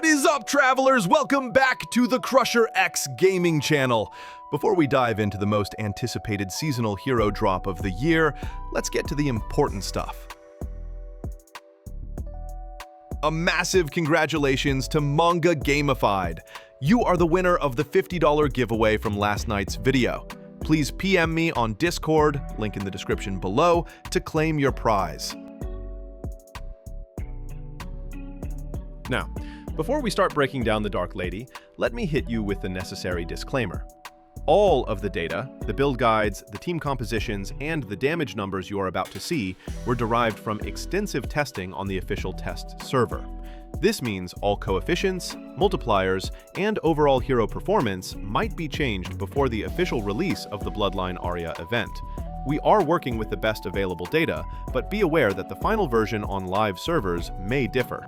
What is up, travelers? Welcome back to the CrusherXGaming channel. Before we dive into the most anticipated seasonal hero drop of the year, let's get to the important stuff. A massive congratulations to Manga Gamified. You are the winner of the $50 giveaway from last night's video. Please PM me on Discord, link in the description below, to claim your prize. Now, before we start breaking down the Dark Lady, let me hit you with the necessary disclaimer. All of the data, the build guides, the team compositions, and the damage numbers you are about to see were derived from extensive testing on the official test server. This means all coefficients, multipliers, and overall hero performance might be changed before the official release of the Bloodline Aria event. We are working with the best available data, but be aware that the final version on live servers may differ.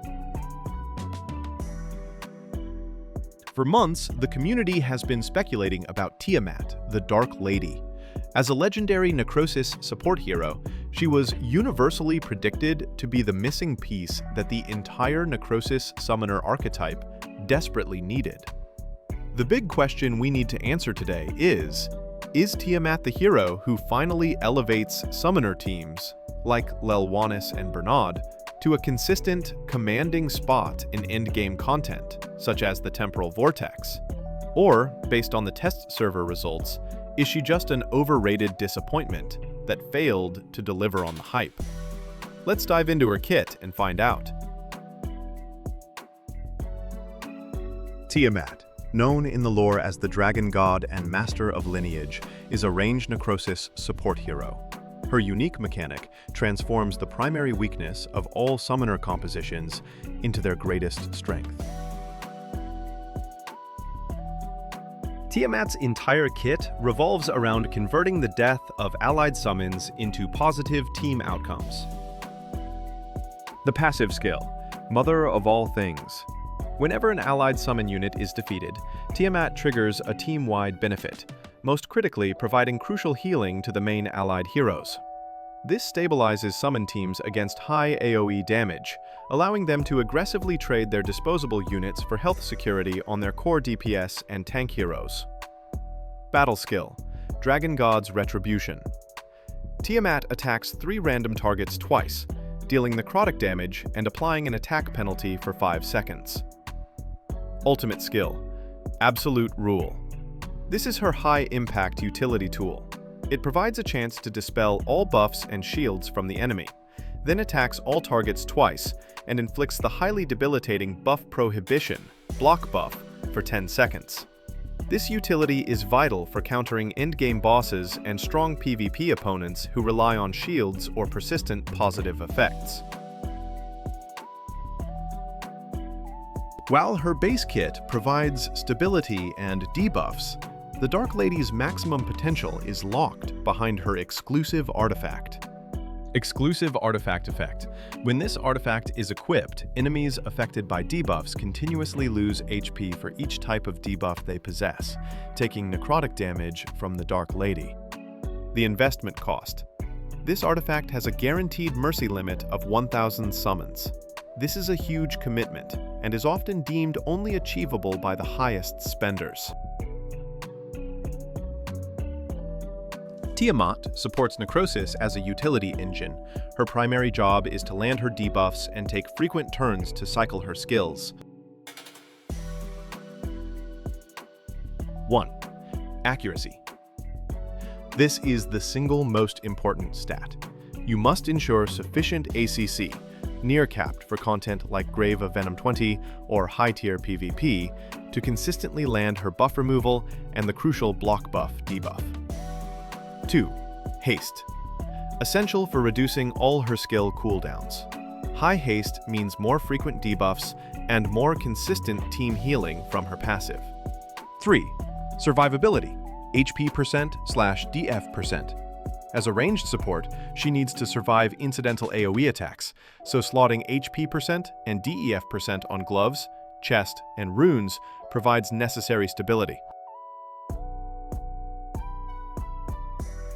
For months, the community has been speculating about Tiamat, the Dark Lady. As a legendary NECROSIS support hero, she was universally predicted to be the missing piece that the entire NECROSIS summoner archetype desperately needed. The big question we need to answer today is Tiamat the hero who finally elevates summoner teams, like Lelwanis and Bernard, to a consistent, commanding spot in endgame content, such as the Temporal Vortex? Or, based on the test server results, is she just an overrated disappointment that failed to deliver on the hype? Let's dive into her kit and find out. Tiamat, known in the lore as the Dragon God and Master of Lineage, is a ranged NECROSIS support hero. Her unique mechanic transforms the primary weakness of all summoner compositions into their greatest strength. Tiamat's entire kit revolves around converting the death of allied summons into positive team outcomes. The passive skill, Mother of All Things. Whenever an allied summon unit is defeated, Tiamat triggers a team-wide benefit, most critically providing crucial healing to the main allied heroes. This stabilizes summon teams against high AoE damage, allowing them to aggressively trade their disposable units for health security on their core DPS and tank heroes. Battle skill, Dragon God's Retribution. Tiamat attacks 3 random targets twice, dealing necrotic damage and applying an attack penalty for 5 seconds. Ultimate skill, Absolute Rule. This is her high-impact utility tool. It provides a chance to dispel all buffs and shields from the enemy, then attacks all targets twice, and inflicts the highly debilitating Buff Prohibition, block buff, for 10 seconds. This utility is vital for countering endgame bosses and strong PvP opponents who rely on shields or persistent positive effects. While her base kit provides stability and debuffs, the Dark Lady's maximum potential is locked behind her exclusive artifact. Exclusive Artifact Effect. When this artifact is equipped, enemies affected by debuffs continuously lose HP for each type of debuff they possess, taking necrotic damage from the Dark Lady. The investment cost. This artifact has a guaranteed mercy limit of 1,000 summons. This is a huge commitment, and is often deemed only achievable by the highest spenders. Tiamat supports NECROSIS as a utility engine. Her primary job is to land her debuffs and take frequent turns to cycle her skills. 1. Accuracy. This is the single most important stat. You must ensure sufficient ACC, near capped for content like Grave of Venom 20 or high-tier PvP, to consistently land her buff removal and the crucial block buff debuff. 2. Haste. Essential for reducing all her skill cooldowns. High haste means more frequent debuffs and more consistent team healing from her passive. 3. Survivability. HP %/DF%. As a ranged support, she needs to survive incidental AoE attacks, so slotting HP % and DEF % on gloves, chest, and runes provides necessary stability.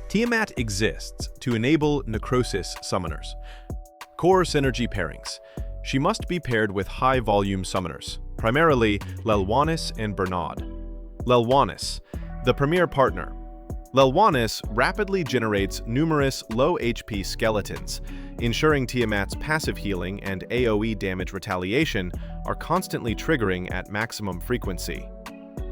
Tiamat exists to enable NECROSIS summoners. Core synergy pairings. She must be paired with high-volume summoners, primarily Lelwanis and Bernard. Lelwanis, the premier partner. Lelwanis rapidly generates numerous low HP skeletons, ensuring Tiamat's passive healing and AoE damage retaliation are constantly triggering at maximum frequency.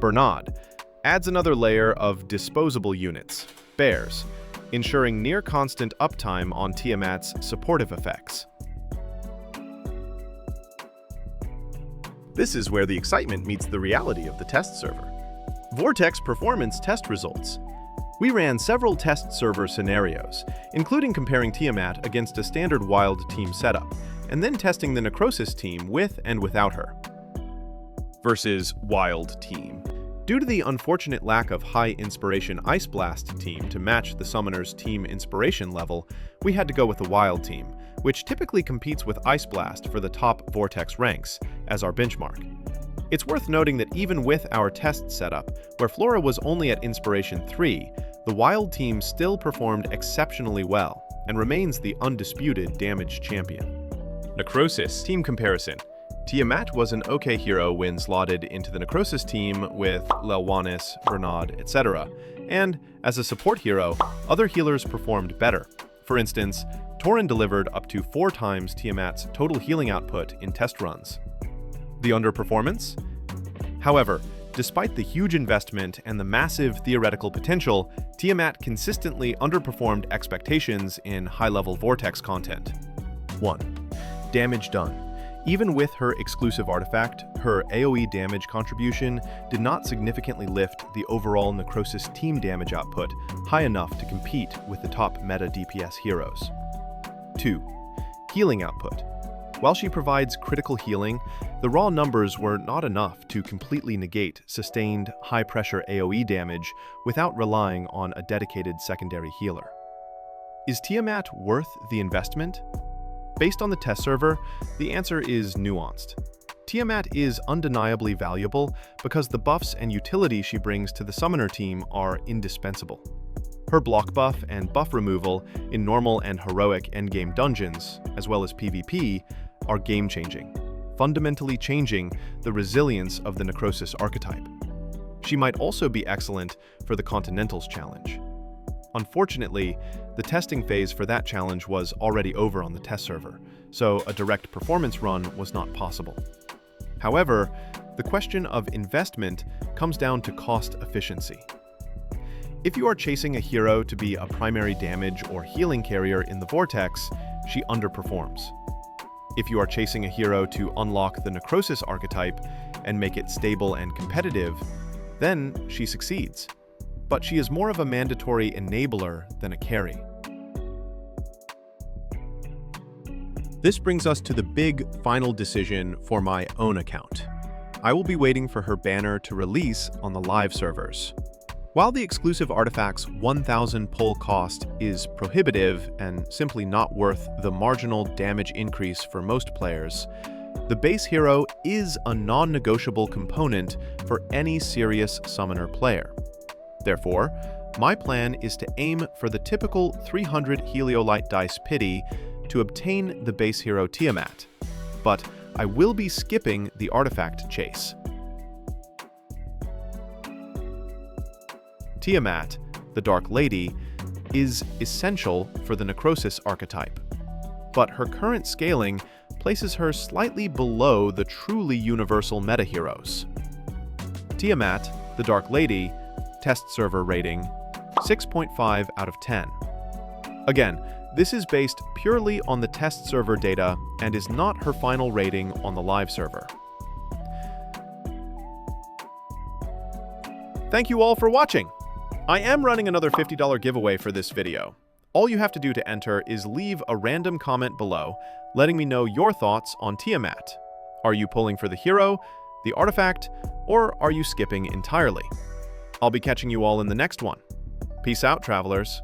Bernard adds another layer of disposable units, bears, ensuring near-constant uptime on Tiamat's supportive effects. This is where the excitement meets the reality of the test server. Vortex performance test results. We ran several test server scenarios, including comparing Tiamat against a standard wild team setup, and then testing the NECROSIS team with and without her. Versus wild team. Due to the unfortunate lack of high inspiration Ice Blast team to match the summoner's team inspiration level, we had to go with the wild team, which typically competes with Ice Blast for the top Vortex ranks, as our benchmark. It's worth noting that even with our test setup, where Flora was only at Inspiration 3, the wild team still performed exceptionally well and remains the undisputed damage champion. NECROSIS team comparison. Tiamat was an okay hero when slotted into the NECROSIS team with Lelwanis, Bernard, etc. And, as a support hero, other healers performed better. For instance, Tauren delivered up to 4 times Tiamat's total healing output in test runs. The underperformance? However, despite the huge investment and the massive theoretical potential, Tiamat consistently underperformed expectations in high-level Vortex content. 1. Damage done. Even with her exclusive artifact, her AoE damage contribution did not significantly lift the overall NECROSIS team damage output high enough to compete with the top meta DPS heroes. 2. Healing output. While she provides critical healing, the raw numbers were not enough to completely negate sustained high-pressure AoE damage without relying on a dedicated secondary healer. Is Tiamat worth the investment? Based on the test server, the answer is nuanced. Tiamat is undeniably valuable because the buffs and utility she brings to the summoner team are indispensable. Her block buff and buff removal in normal and heroic endgame dungeons, as well as PvP, are game-changing, fundamentally changing the resilience of the NECROSIS archetype. She might also be excellent for the Continentals challenge. Unfortunately, the testing phase for that challenge was already over on the test server, so a direct performance run was not possible. However, the question of investment comes down to cost efficiency. If you are chasing a hero to be a primary damage or healing carrier in the Vortex, she underperforms. If you are chasing a hero to unlock the NECROSIS archetype and make it stable and competitive, then she succeeds. But she is more of a mandatory enabler than a carry. This brings us to the big final decision for my own account. I will be waiting for her banner to release on the live servers. While the exclusive artifact's 1,000 pull cost is prohibitive and simply not worth the marginal damage increase for most players, the base hero is a non-negotiable component for any serious summoner player. Therefore, my plan is to aim for the typical 300 Heliolite Dice Pity to obtain the base hero Tiamat, but I will be skipping the artifact chase. Tiamat, the Dark Lady, is essential for the NECROSIS archetype, but her current scaling places her slightly below the truly universal meta heroes. Tiamat, the Dark Lady, test server rating, 6.5 out of 10. Again, this is based purely on the test server data and is not her final rating on the live server. Thank you all for watching! I am running another $50 giveaway for this video. All you have to do to enter is leave a random comment below, letting me know your thoughts on Tiamat. Are you pulling for the hero, the artifact, or are you skipping entirely? I'll be catching you all in the next one. Peace out, travelers.